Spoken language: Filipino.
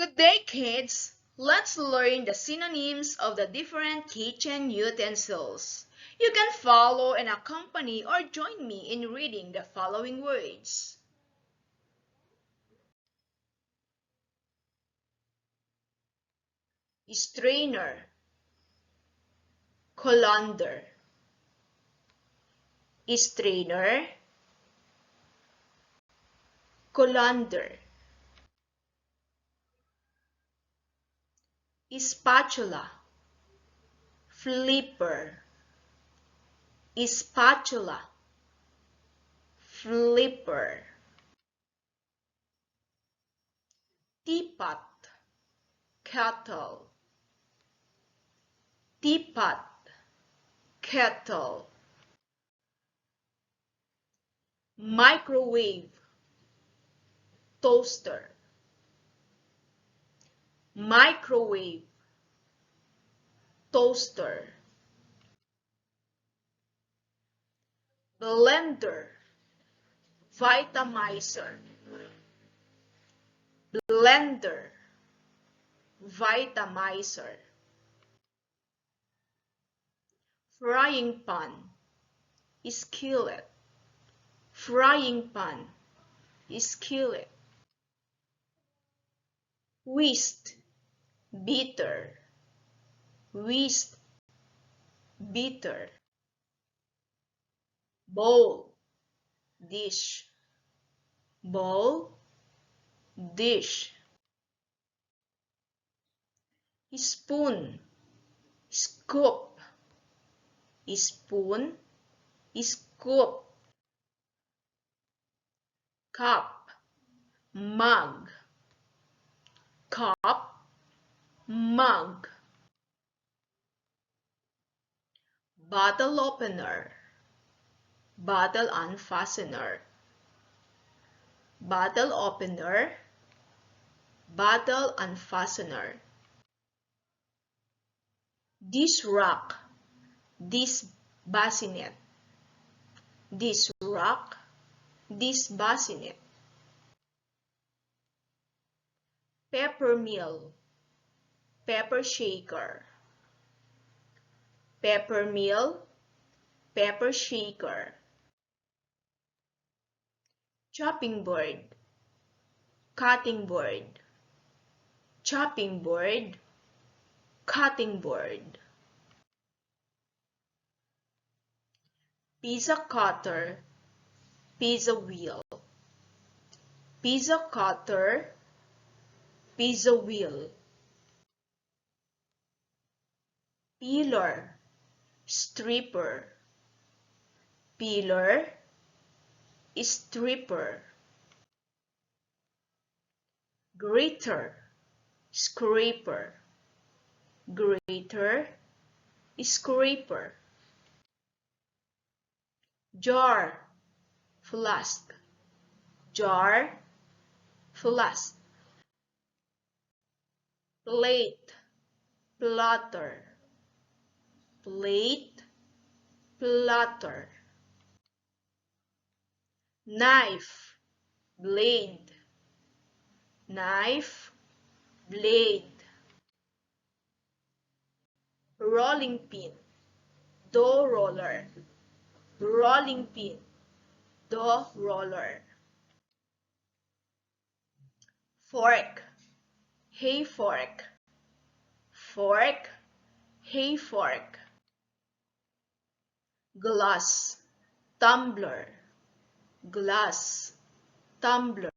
Good day, kids! Let's learn the synonyms of the different kitchen utensils. You can follow and accompany or join me in reading the following words. Strainer, colander, strainer, colander, spatula, flipper, spatula, flipper, teapot, kettle, teapot, kettle, microwave, toaster, microwave, toaster, blender, Vitamizer, blender, Vitamizer, frying pan, skillet, frying pan, skillet, whisk, beater, whisk, beater, bowl, dish, bowl, dish, spoon, scoop, spoon, scoop, cup, mug, cup, mug, bottle opener, bottle unfastener, bottle opener, bottle unfastener, dish rack, dish bassinet, dish rack, dish bassinet, pepper mill, pepper shaker, pepper mill, pepper shaker, chopping board, cutting board, chopping board, cutting board, pizza cutter, pizza wheel, pizza cutter, pizza wheel, peeler, stripper, peeler, stripper, grater, scraper, grater, scraper, jar, flask, jar, flask, plate, platter, plate, platter, knife, blade, knife, blade, rolling pin, dough roller, rolling pin, dough roller, fork, hay fork, fork, hay fork, glass, tumbler, glass, tumbler,